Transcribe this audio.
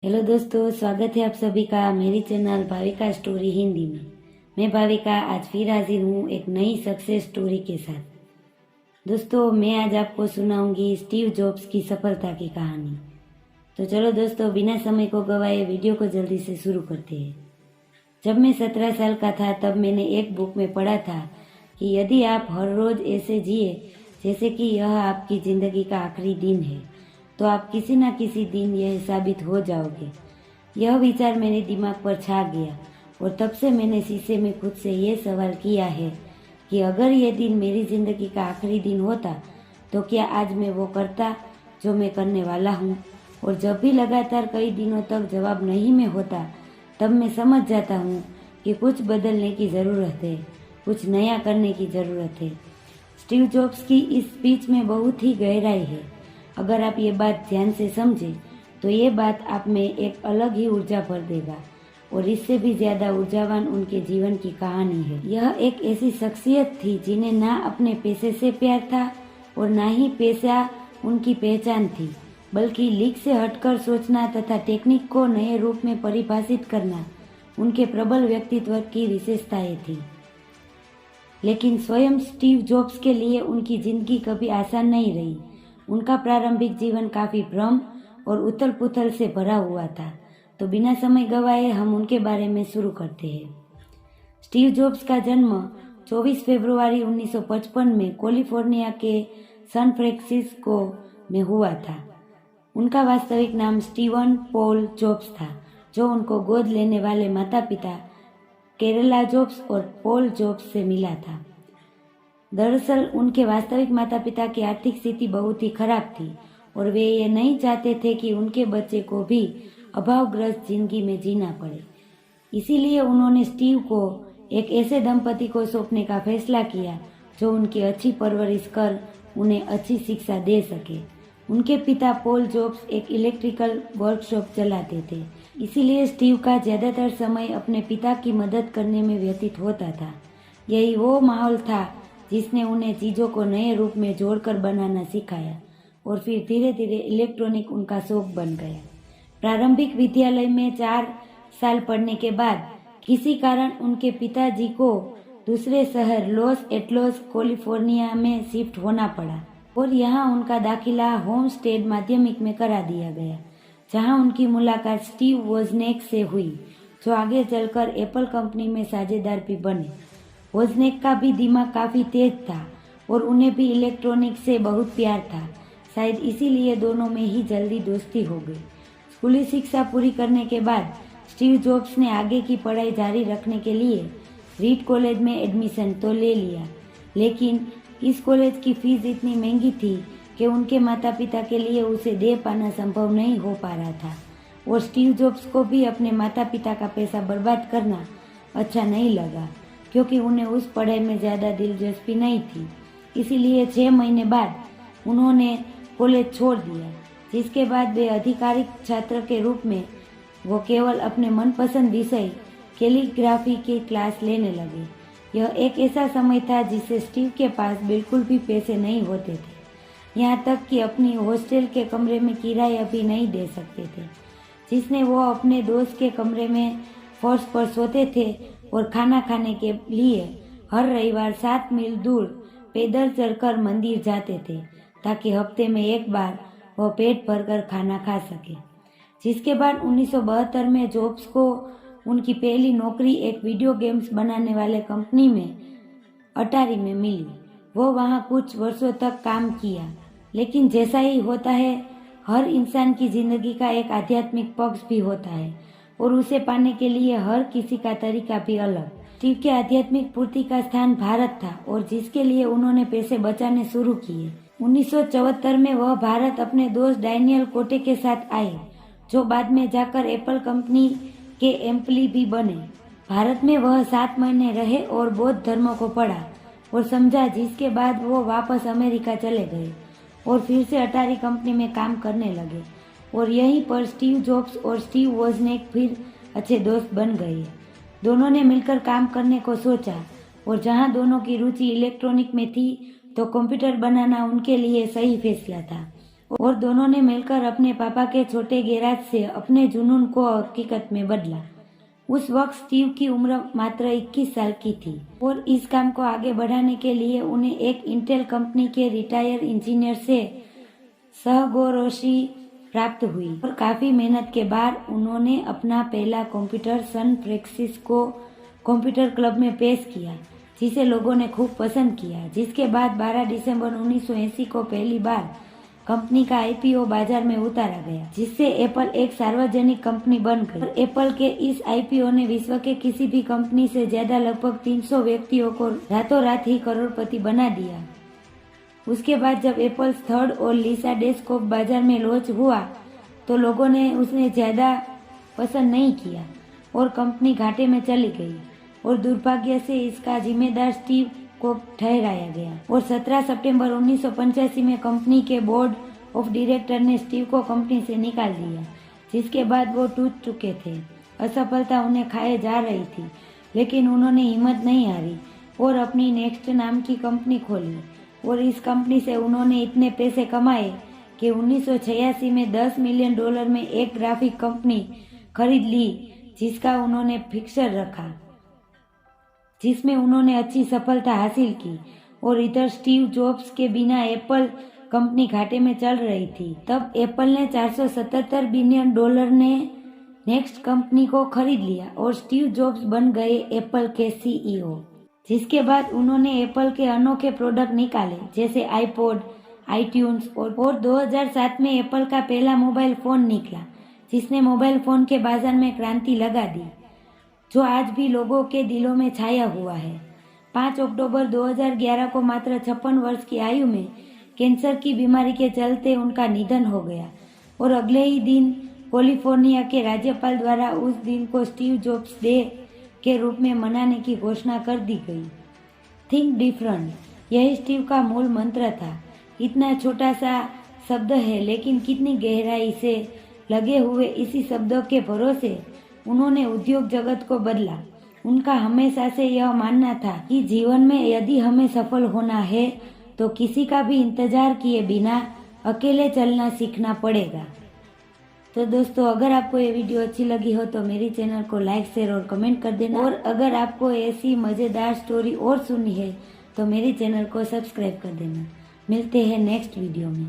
Hello दोस्तों, स्वागत है आप सभी का मेरी चैनल भाविका स्टोरी हिंदी में। मैं भाविका आज फिर हाजिर हूँ एक नई सक्सेस स्टोरी के साथ। दोस्तों, मैं आज आपको सुनाऊंगी स्टीव जॉब्स की सफलता की कहानी। तो चलो दोस्तों, बिना समय को गवाए वीडियो को जल्दी से शुरू करते हैं। जब मैं 17 साल का था तब मैंने एक बुक में पढ़ा था कि यदि आप हर रोज ऐसे जिए जैसे कि यह आपकी जिंदगी का आखिरी दिन है तो आप किसी न किसी दिन यह साबित हो जाओगे। यह विचार मेरे दिमाग पर छा गया और तब से मैंने शीशे में खुद से ये सवाल किया है कि अगर ये दिन मेरी जिंदगी का आखिरी दिन होता तो क्या आज मैं वो करता जो मैं करने वाला हूँ। और जब भी लगातार कई दिनों तक जवाब नहीं में होता तब मैं समझ जाता हूँ कि कुछ बदलने की ज़रूरत है, कुछ नया करने की ज़रूरत है। स्टीव जॉब्स की इस स्पीच में बहुत ही गहराई है। अगर आप ये बात ध्यान से समझें तो ये बात आप में एक अलग ही ऊर्जा भर देगा और इससे भी ज्यादा ऊर्जावान उनके जीवन की कहानी है। यह एक ऐसी शख्सियत थी जिन्हें ना अपने पैसे से प्यार था और ना ही पैसा उनकी पहचान थी, बल्कि लीक से हटकर सोचना तथा टेक्निक को नए रूप में परिभाषित करना उनके प्रबल व्यक्तित्व की विशेषताएं थी। लेकिन स्वयं स्टीव जॉब्स के लिए उनकी जिंदगी कभी आसान नहीं रही। उनका प्रारंभिक जीवन काफी भ्रम और उथल पुथल से भरा हुआ था। तो बिना समय गवाए हम उनके बारे में शुरू करते हैं। स्टीव जॉब्स का जन्म 24 फरवरी 1955 में कैलिफोर्निया के सैन फ्रांसिस्को में हुआ था। उनका वास्तविक नाम स्टीवन पॉल जॉब्स था, जो उनको गोद लेने वाले माता पिता केरला जॉब्स और पॉल जॉब्स से मिला था। दरअसल उनके वास्तविक माता पिता की आर्थिक स्थिति बहुत ही खराब थी और वे ये नहीं चाहते थे कि उनके बच्चे को भी अभावग्रस्त जिंदगी में जीना पड़े। इसीलिए उन्होंने स्टीव को एक ऐसे दंपति को सौंपने का फैसला किया जो उनकी अच्छी परवरिश कर उन्हें अच्छी शिक्षा दे सके। उनके पिता पॉल जॉब्स एक इलेक्ट्रिकल वर्कशॉप चलाते थे, इसीलिए स्टीव का ज्यादातर समय अपने पिता की मदद करने में व्यतीत होता था। यही वो माहौल था जिसने उन्हें चीज़ों को नए रूप में जोड़कर बनाना सिखाया और फिर धीरे धीरे इलेक्ट्रॉनिक उनका शौक बन गया। प्रारंभिक विद्यालय में 4 साल पढ़ने के बाद किसी कारण उनके पिताजी को दूसरे शहर लॉस एंजल्स कैलिफोर्निया में शिफ्ट होना पड़ा और यहाँ उनका दाखिला होमस्टेड माध्यमिक में करा दिया गया, जहाँ उनकी मुलाकात स्टीव वोजनिक से हुई, जो आगे चलकर एप्पल कंपनी में साझेदार भी बने। वोजनिक का भी दिमाग काफी तेज था और उन्हें भी इलेक्ट्रॉनिक से बहुत प्यार था। शायद इसीलिए दोनों में ही जल्दी दोस्ती हो गई। स्कूली शिक्षा पूरी करने के बाद स्टीव जॉब्स ने आगे की पढ़ाई जारी रखने के लिए रीड कॉलेज में एडमिशन तो ले लिया, लेकिन इस कॉलेज की फीस इतनी महंगी थी कि उनके माता पिता के लिए उसे दे पाना संभव नहीं हो पा रहा था और स्टीव जॉब्स को भी अपने माता पिता का पैसा बर्बाद करना अच्छा नहीं लगा, क्योंकि उन्हें उस पढ़ाई में ज़्यादा दिलचस्पी नहीं थी। इसीलिए 6 महीने बाद उन्होंने कॉलेज छोड़ दिया, जिसके बाद वे आधिकारिक छात्र के रूप में वो केवल अपने मनपसंद विषय कैलीग्राफी की क्लास लेने लगे। यह एक ऐसा समय था जिससे स्टीव के पास बिल्कुल भी पैसे नहीं होते थे, यहाँ तक कि अपनी हॉस्टल के कमरे में किराया भी नहीं दे सकते थे, जिसने वो अपने दोस्त के कमरे में फर्श पर सोते थे और खाना खाने के लिए हर रविवार 7 मील दूर पैदल चलकर मंदिर जाते थे, ताकि हफ्ते में एक बार वह पेट भरकर खाना खा सके। जिसके बाद 1972 में जॉब्स को उनकी पहली नौकरी एक वीडियो गेम्स बनाने वाले कंपनी में अटारी में मिली। वो वहाँ कुछ वर्षों तक काम किया, लेकिन जैसा ही होता है, हर इंसान की जिंदगी का एक आध्यात्मिक पक्ष भी होता है और उसे पाने के लिए हर किसी का तरीका भी अलग। स्टीव के आध्यात्मिक पूर्ति का स्थान भारत था और जिसके लिए उन्होंने पैसे बचाने शुरू किए। 1974 में वह भारत अपने दोस्त डैनियल कोटे के साथ आए, जो बाद में जाकर एप्पल कंपनी के एम्प्ली भी बने। भारत में वह 7 महीने रहे और बौद्ध धर्म को पढ़ा और समझा, जिसके बाद वो वापस अमेरिका चले गए और फिर से अटारी कंपनी में काम करने लगे और यहीं पर स्टीव जॉब्स और स्टीव वोजनिक फिर अच्छे दोस्त बन गए। दोनों ने मिलकर काम करने को सोचा और जहां दोनों की रुचि इलेक्ट्रॉनिक में थी तो कंप्यूटर बनाना उनके लिए सही फैसला था। और दोनों ने मिलकर अपने पापा के छोटे गैराज से अपने जुनून को हकीकत में बदला। उस वक्त स्टीव की उम्र मात्र 21 साल की थी और इस काम को आगे बढ़ाने के लिए उन्हें एक इंटेल कंपनी के रिटायर इंजीनियर से सहगोरोशी प्राप्त हुई और काफी मेहनत के बाद उन्होंने अपना पहला कंप्यूटर सन फ्रांसिस्को कंप्यूटर क्लब में पेश किया, जिसे लोगों ने खूब पसंद किया। जिसके बाद 12 दिसंबर 1980 को पहली बार कंपनी का आईपीओ बाजार में उतारा गया, जिससे एप्पल एक सार्वजनिक कंपनी बन गई। और एप्पल के इस आईपीओ ने विश्व के किसी भी कंपनी से ज्यादा लगभग 300 व्यक्तियों को रातों रात ही करोड़पति बना दिया। उसके बाद जब एप्पल थर्ड और लिसा डेस्कटॉप बाजार में लॉन्च हुआ तो लोगों ने उसे ज्यादा पसंद नहीं किया और कंपनी घाटे में चली गई और दुर्भाग्य से इसका जिम्मेदार स्टीव को ठहराया गया। और 17 सितंबर 1985 में कंपनी के बोर्ड ऑफ डायरेक्टर ने स्टीव को कंपनी से निकाल दिया, जिसके बाद वो टूट चुके थे। असफलता उन्हें खाए जा रही थी, लेकिन उन्होंने हिम्मत नहीं हारी और अपनी नेक्स्ट नाम की कंपनी खोली। और इस कंपनी से उन्होंने इतने पैसे कमाए कि 1986 में $10 मिलियन में एक ग्राफिक कंपनी खरीद ली, जिसका उन्होंने फिक्सर रखा, जिसमें उन्होंने अच्छी सफलता हासिल की। और इधर स्टीव जॉब्स के बिना एप्पल कंपनी घाटे में चल रही थी। तब एप्पल ने $477 बिलियन ने नेक्स्ट कंपनी को खरीद लिया और स्टीव जॉब्स बन गए एप्पल के सीईओ। जिसके बाद उन्होंने एप्पल के अनोखे प्रोडक्ट निकाले, जैसे आईपॉड, आईट्यून्स और 2007 में एप्पल का पहला मोबाइल फोन निकला, जिसने मोबाइल फोन के बाजार में क्रांति लगा दी, जो आज भी लोगों के दिलों में छाया हुआ है। 5 अक्टूबर 2011 को मात्र 56 वर्ष की आयु में कैंसर की बीमारी के चलते उनका निधन हो गया और अगले ही दिन कैलिफोर्निया के राज्यपाल द्वारा उस दिन को स्टीव जॉब्स डे के रूप में मनाने की घोषणा कर दी गई। थिंक डिफरेंट, यही स्टीव का मूल मंत्र था। इतना छोटा सा शब्द है, लेकिन कितनी गहराई से लगे हुए इसी शब्दों के भरोसे उन्होंने उद्योग जगत को बदला। उनका हमेशा से यह मानना था कि जीवन में यदि हमें सफल होना है तो किसी का भी इंतजार किए बिना अकेले चलना सीखना पड़ेगा। तो दोस्तों, अगर आपको ये वीडियो अच्छी लगी हो तो मेरी चैनल को लाइक, शेयर और कमेंट कर देना। और अगर आपको ऐसी मज़ेदार स्टोरी और सुननी है तो मेरी चैनल को सब्सक्राइब कर देना। मिलते हैं नेक्स्ट वीडियो में।